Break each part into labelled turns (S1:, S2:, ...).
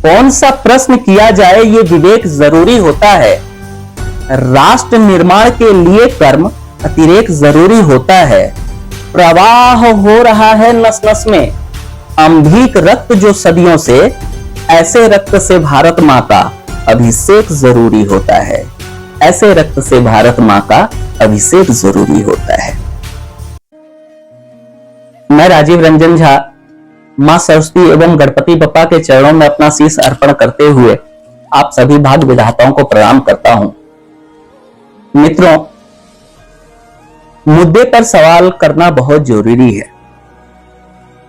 S1: कौन सा प्रश्न किया जाए ये विवेक जरूरी होता है। राष्ट्र निर्माण के लिए कर्म अतिरेक जरूरी होता है। प्रवाह हो रहा है नस नस में अम्भीक रक्त जो सदियों से, ऐसे रक्त से भारत मां का अभिषेक जरूरी होता है। ऐसे रक्त से भारत मां का अभिषेक जरूरी होता है। मैं राजीव रंजन झा मां सरस्वती एवं गणपति बप्पा के चरणों में अपना शीश अर्पण करते हुए आप सभी भाग्य विधाताओं को प्रणाम करता हूं। मित्रों, मुद्दे पर सवाल करना बहुत जरूरी है,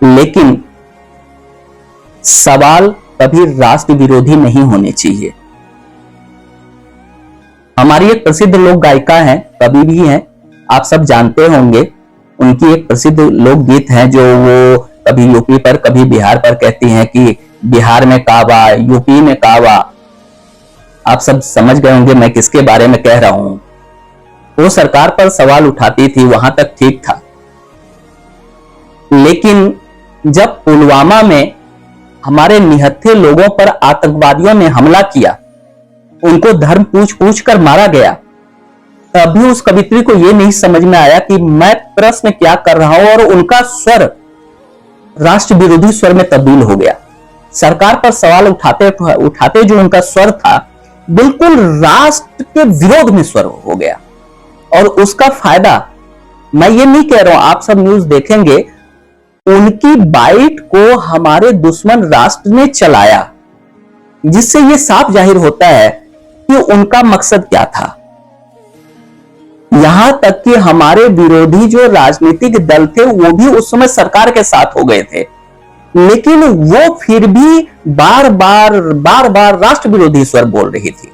S1: लेकिन सवाल कभी राष्ट्र विरोधी नहीं होने चाहिए। हमारी एक प्रसिद्ध लोक गायिका हैं, कवि भी हैं, आप सब जानते होंगे। उनकी एक प्रसिद्ध लोकगीत है जो वो कभी यूपी पर कभी बिहार पर कहती हैं कि बिहार में काबा, यूपी में काबा। आप सब समझ गए होंगे मैं किसके बारे में कह रहा हूं। वो सरकार पर सवाल उठाती थी, वहां तक ठीक था, लेकिन जब पुलवामा में हमारे निहत्थे लोगों पर आतंकवादियों ने हमला किया, उनको धर्म पूछ पूछ कर मारा गया, तब भी उस कवित्री को यह नहीं समझ में आया कि मैं प्रश्न क्या कर रहा हूं, और उनका स्वर राष्ट्र विरोधी स्वर में तब्दील हो गया। सरकार पर सवाल उठाते उठाते जो उनका स्वर था, बिल्कुल राष्ट्र के विरोध में स्वर हो गया। और उसका फायदा, मैं ये नहीं कह रहा हूं, आप सब न्यूज देखेंगे, उनकी बाइट को हमारे दुश्मन राष्ट्र ने चलाया, जिससे यह साफ जाहिर होता है कि उनका मकसद क्या था। यहां तक कि हमारे विरोधी जो राजनीतिक दल थे वो भी उस समय सरकार के साथ हो गए थे, लेकिन वो फिर भी बार बार राष्ट्र विरोधी स्वर बोल रही थी।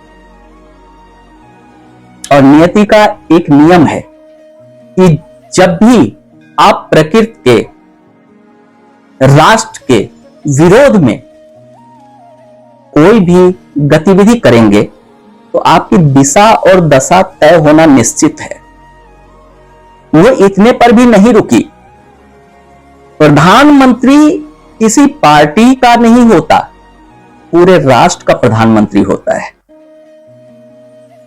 S1: और नियति का एक नियम है कि जब भी आप प्रकृति के, राष्ट्र के विरोध में कोई भी गतिविधि करेंगे तो आपकी दिशा और दशा तय होना निश्चित है। वो इतने पर भी नहीं रुकी। प्रधानमंत्री किसी पार्टी का नहीं होता, पूरे राष्ट्र का प्रधानमंत्री होता है,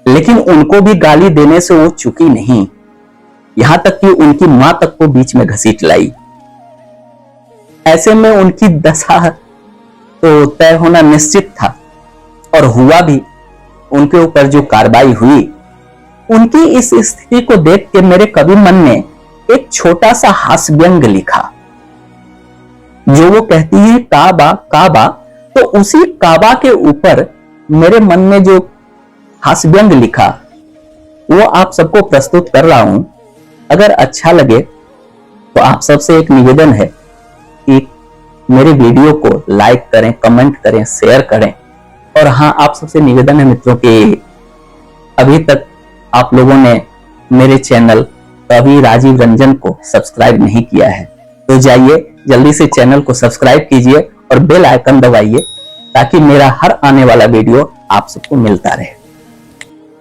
S1: लेकिन उनको भी गाली देने से वो चुकी नहीं, यहां तक कि उनकी मां तक को बीच में घसीट लाई। ऐसे में उनकी दशा तो तय होना निश्चित था, और हुआ भी। उनके ऊपर जो कार्रवाई हुई, उनकी इस स्थिति को देख के मेरे कवि मन ने एक छोटा सा हास्य व्यंग लिखा, जो वो कहती है काबा काबा। तो उसी काबा के ऊपर मेरे मन में जो हास्य व्यंग लिखा, वो आप सबको प्रस्तुत कर रहा हूं। अगर अच्छा लगे तो आप सबसे एक निवेदन है कि मेरे वीडियो को लाइक करें, कमेंट करें, शेयर करें। और हां, आप सबसे निवेदन है मित्रों कि अभी तक आप लोगों ने मेरे चैनल कवि राजीव रंजन को सब्सक्राइब नहीं किया है, तो जाइए जल्दी से चैनल को सब्सक्राइब कीजिए और बेल आइकन दबाइए, ताकि मेरा हर आने वाला वीडियो आप सबको मिलता रहे।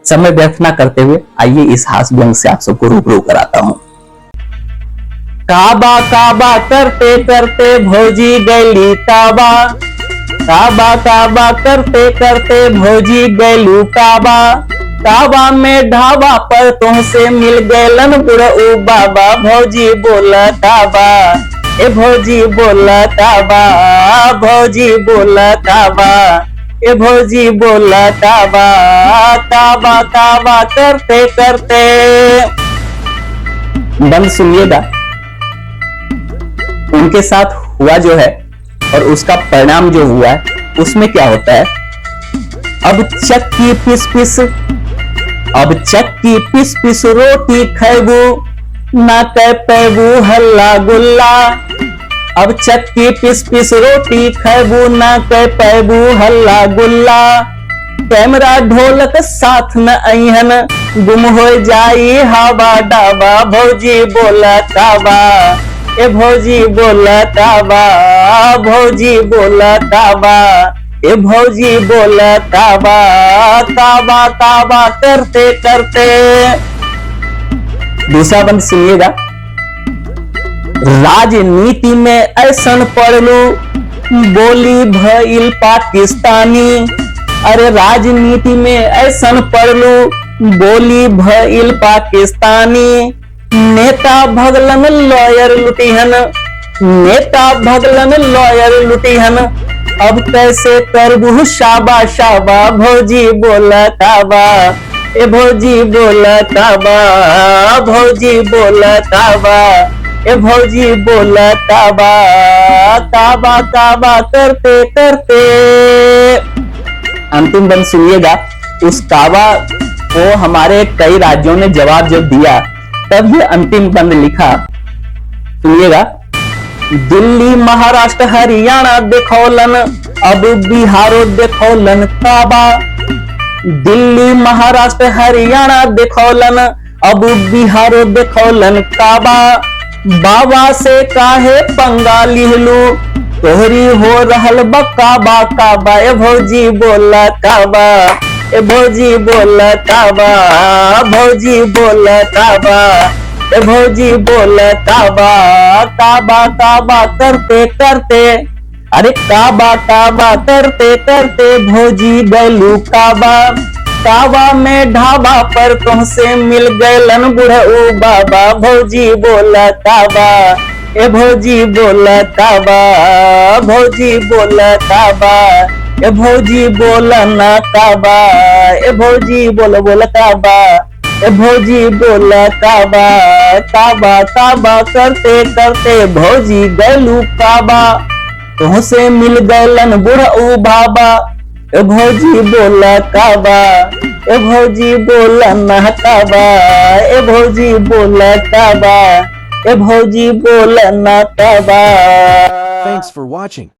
S1: समय व्यर्थ ना करते हुए आइए इस हास्य व्यंग से आप सबको रूबरू कराता हूं। काबा काबा करते करते भौजी गैली काबा, काबा काबा करते करते भौजी गैलू काबा। काबा में ढाबा पर तुमसे मिल गैलन बुढ़ऊ बाबा। भौजी बोला काबा, ए भौजी बोला काबा, भौजी बोला काबा, ए भौजी बोला काबा। काबा काबा करते करते, बंद सुनिएगा, उनके साथ हुआ जो है और उसका परिणाम जो हुआ है, उसमें क्या होता है। अब चक्की पिस पिस, अब चक्की पिस पिस रोटी खैबू, ना कह पैबू हल्ला गुल्ला। अब चक्की पिस पिस रोटी खैबू, ना कह पैबू हल्ला गुल्ला। कैमरा ढोलक साथ न अहन, गुम हो जाई हवा डाबा। भौजी बोला काबा, ए भौजी बोला काबा, भौजी बोला काबा, ए भौजी बोला काबा। काबा काबा करते करते, दूसरा बंद सुनिएगा। राजनीति में ऐसन पढ़ लू, बोली भइल पाकिस्तानी, अरे राजनीति में ऐसन पड़लू बोली भइल पाकिस्तानी। नेता भगलन लॉयर लुटिहन, नेता भगलन लॉयर लुटिहन, अब कैसे करबू शाबा शाबा भौजी बोला काबा, ए भौजी बोला काबा, भौजी बोला काबा, ए भौजी बोला काबा, काबा काबा करते करते। अंतिम बंद सुनिएगा। उस काबा को हमारे कई राज्यों ने जवाब जब दिया तब ये अंतिम बंद लिखा, सुनिएगा। दिल्ली महाराष्ट्र हरियाणा देखौलन, अब बिहारो देखौलन काबा। दिल्ली महाराष्ट्र हरियाणा देखौलन, अब बिहारो देखौलन काबा। बाबा से काहे पंगा लिहलू, तोहरी हो रहल बकाबा काबा, ए भौजी बोला काबा, ए भौजी बोला काबा, भौजी बोला काबा, ए भौजी बोला काबा, काबा काबा करते करते, अरे काबा काबा करते करते भौजी गैलू काबा। काबा में ढाबा पर तुमसे मिल गैलन बुढ़ऊ बाबा, भौजी बोला काबा, ए भौजी बोला काबा, भौजी बोला काबा, ए भौजी बोला ना काबा, ए भौजी बोला बोला काबा, ए भौजी बोला काबा, काबा काबा करते करते भौजी गैलू काबा। तुमसे मिल गैलन बुढ़ऊ बाबा, ए भौजी बोला काबा, ए भौजी बोला ना काबा, ए भौजी बोला काबा, ए भौजी बोला ना काबा।
S2: Thanks for watching.